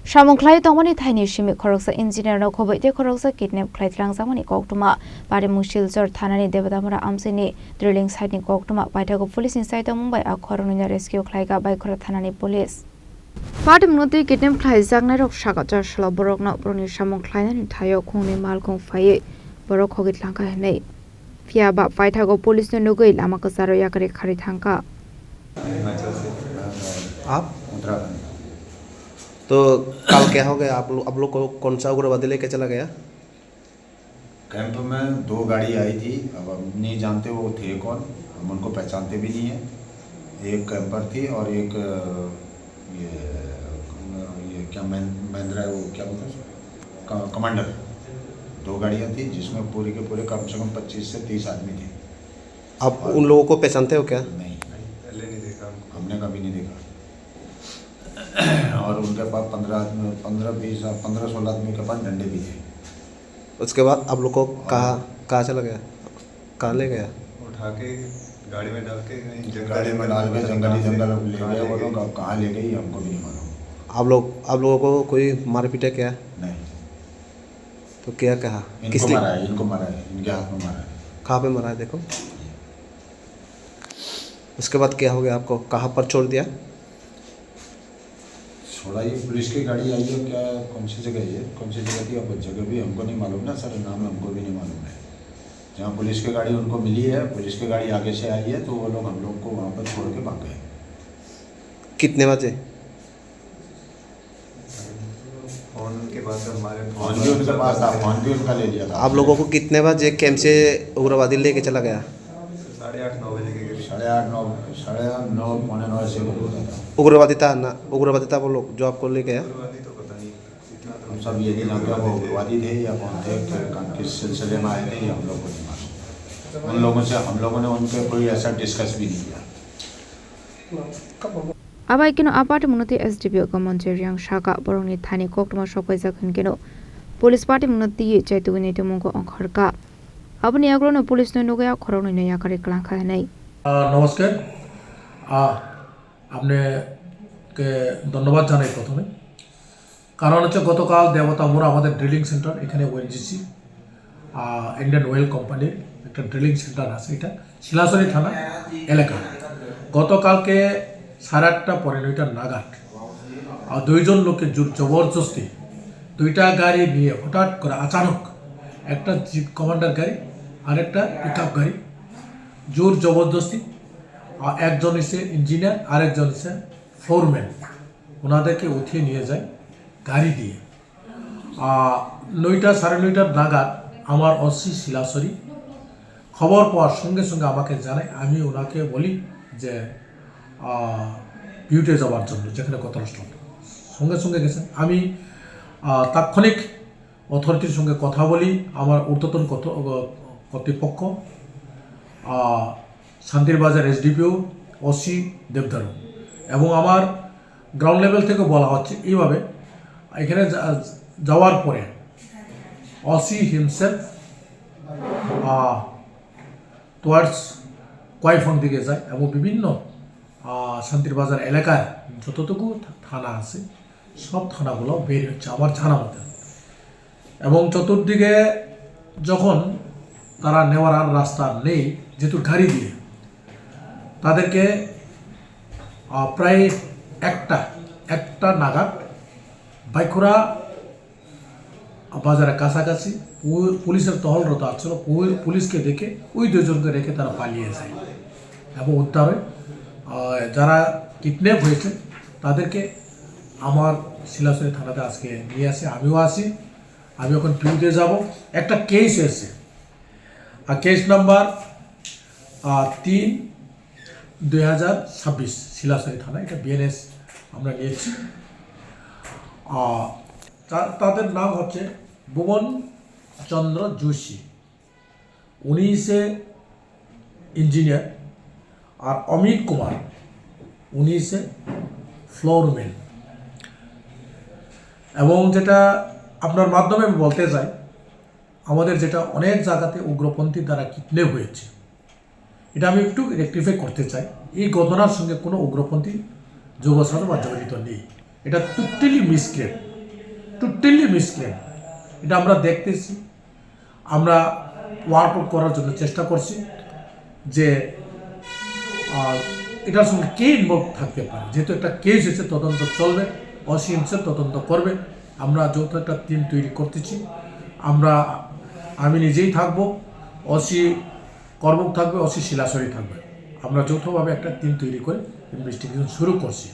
Samongklai tongmani thaini shimi khoroksa engineer no khobaite khoroksa kidnap khlaitrang jamani koktuma pare mushilzor thanani debadamara amsini drilling site ni koktuma paithago police inside mumbai akhoroni rescue khlaiga baikora thanani police Pare munoti kidnap khlai jangnai rok saga jarsla borokna broni samongklai ni thayo khungni malkong phai borok khogit langka nei fiaba paithago police no nugui lama kasaro yakare khari thangka आप उत्तराखंड तो कल क्या हो गया आप लोग को कौन सा उग्रवादी लेके चला गया कैंप में 2 गाड़ी आई थी। अब हम नहीं जानते वो थे कौन, हम उनको पहचानते भी नहीं है। एक कैंपर थी और एक ये क्या महिंद्रा वो क्या बोलते हैं कमांडर। 2 गाड़ियाँ थी जिसमें पूरे के पूरे कम से कम 25 से 30 आदमी थे। आप उन लोगों को पहचानते हो क्या? नहीं, पहले नहीं देखा, हमने कभी नहीं देखा। और उनके पास 15-16 आदमी के पास डंडे भी थे। उसके बाद आप लोग को कहाँ चला गया, कहाँ ले गया? उठा के गाड़ी में डाल के गाड़ी में डाल के जंगल ले गए वो लोग। अब कहाँ ले गई हमको भी नहीं मालूम। आप लोगों को कोई मार पीटा क्या? नहीं। तो क्या कहा? इनको मारा है, इनको मारा है, इनके हाथ में मारा है। कहाँ पे मारा है देखो? उसके बाद क्या हो गया, आपको कहाँ पर छोड़ दिया? छोड़ा ये पुलिस की गाड़ी आई है, क्या कौन सी जगह है, कौन सी जगह थी, अब जगह भी हमको नहीं मालूम ना सर, नाम हमको भी नहीं मालूम है। जहाँ पुलिस की गाड़ी उनको मिली है, पुलिस की गाड़ी आगे से आई है तो वो लोग हम लोग को वहाँ पर छोड़ के भाग गए। कितने बजे? फोन के पास हमारे फोन भी उनके पास था, फोन भी उनका ले लिया था। आप लोगों को कितने बजे कैंप से उग्रवादी लेके चला गया? 8:30-9 बजे के करीब। 8:30-9 पौने 9 ऐसे कुछ होता था। उग्रवादी था वो लोग जो आपको ले गया? उग्रवादी तो पता नहीं, इतना तो हम सब ये नहीं जानते वो उग्रवादी थे या कौन थे, किस सिलसिले में आए थे ये हम लोग को नहीं मालूम। उन लोगों से हम लोगों ने उनके कोई ऐसा डिस्कस भी नहीं किया। Abai kino apart munoti SDPO commentary yang shaka borongni thani koktuma shokai zakhin kino police party munoti chaitu ni to mongko angkharka abni agrono police no nogaya khoroni no yakare klangkha nei নমস্কার আপনাকে ধন্যবাদ জানাই প্রথমে। কারণ হচ্ছে গতকাল দেবতা মোড় আমাদের ড্রিলিং সেন্টার, এখানে ওএনজিসি ইন্ডিয়ান অয়েল কোম্পানির একটা ড্রিলিং সেন্টার আছে, এটা শিলাসরি থানা এলাকা। গতকালকে 8:30-9 নাগাদ 2জন লোকের জবরদস্তি 2টা গাড়ি নিয়ে হঠাৎ করে আচানক একটা জিপ কমান্ডার গাড়ি আর একটা পিকআপ গাড়ি জোর জবরদস্তি, একজন এসে ইঞ্জিনিয়ার আর একজন এসে ফ্লোরম্যান, ওনাদেরকে উঠিয়ে নিয়ে যায় গাড়ি দিয়ে। 9টা-9:30 নাগাদ আমার অসি শিলাসরি খবর পাওয়ার সঙ্গে সঙ্গে আমাকে জানায়। আমি ওনাকে বলি যে বিউটে যাওয়ার জন্য, যেখানে ঘটনাস্থল, সঙ্গে সঙ্গে গেছেন। আমি তাৎক্ষণিক অথরিটির সঙ্গে কথা বলি, আমার ঊর্ধ্বতন কর্তৃপক্ষ শান্তিরবাজার SDPO ওসি দেবদারু এবং আমার গ্রাউন্ড লেভেল থেকে বলা হচ্ছে এইভাবে, এখানে যাওয়ার পরে ওসি হিমসেলফ টুয়ার্ডস কয়ফং দিকে যায় এবং বিভিন্ন শান্তিরবাজার এলাকায় যতটুকু থানা আছে সব থানাগুলো বের হচ্ছে আমার জানা মতে। এবং চতুর্দিকে যখন তারা নেওয়ার আর রাস্তা নেই যেহেতু গাড়ি দিয়ে, তাদেরকে প্রায় একটা নাগাদ বাইখোরা বাজারের কাছাকাছি পুলিশের টহলরত আসছিল, পুলিশকে দেখে ওই 2জনকে রেখে তারা পালিয়ে যায় এবং উদ্ধারে যারা কিডন্যাপ হয়েছে তাদেরকে আমার শিলাসরি থানাতে আজকে নিয়ে আসে। আমিও আসি, আমি এখন পিউতে যাব। একটা কেস এসেছে, আর কেস নাম্বার 3/2026 শিলাসরি থানা, এটা BNS আমরা নিয়েছি। তাদের নাম হচ্ছে ভুবন চন্দ্র যোশী, উনি ইঞ্জিনিয়ার, আর অমিত কুমার উনি ফ্লোরম্যান। এবং যেটা আপনার মাধ্যমে আমি বলতে চাই, আমাদের যেটা অনেক জায়গাতে উগ্রপন্থী দ্বারা কিডন্যাপ হয়েছে, এটা আমি একটু রেকটিফাই করতে চাই। এই ঘটনার সঙ্গে কোনো উগ্রপন্থী যোগসাধন বা জড়িত নেই, এটা টোটালি মিসক্রিয়েট। Totally miscreant. এটা আমরা দেখতেছি, আমরা ওয়ার্ক আউট করার জন্য চেষ্টা করছি যে এটার সঙ্গে কে ইনভলভ থাকতে পারে। যেহেতু একটা কেস হয়েছে, তদন্ত চলবে, অসি হিমসেল তদন্ত করবে। আমরা যৌথ একটা টিম তৈরি করতেছি। আমি নিজেই থাকবো, অসি কর্মক থাকবে, অসি শিলাসরি থাকবে। আমরা যৌথভাবে একটা টিম তৈরি করে ইনভেস্টিগেশন শুরু করছি।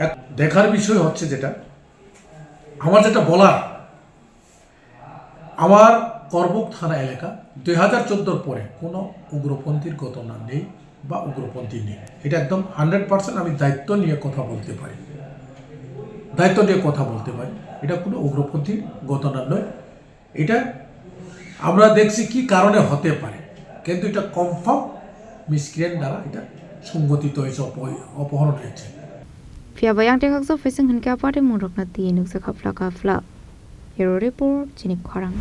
এক দেখার বিষয় হচ্ছে যেটা আমার যেটা বলার, আমার করবুক থানা এলাকা 2014 পরে কোনো উগ্রপন্থীর ঘটনা নেই বা উগ্রপন্থী নেই। এটা একদম 100% আমি দায়িত্ব নিয়ে কথা বলতে পারি। এটা কোনো উগ্রপন্থীর ঘটনা নয়। এটা আমরা দেখছি কি কারণে হতে পারে, কিন্তু এটা কনফার্ম মিসক্রিয়েন্ট দ্বারা এটা সংগঠিত হয়েছে, অপহরণ হয়েছে। Pia bayang tekak zo facing hen ka pare murok na ti nuk sa khapla ka fla. Hero report chinik kharang.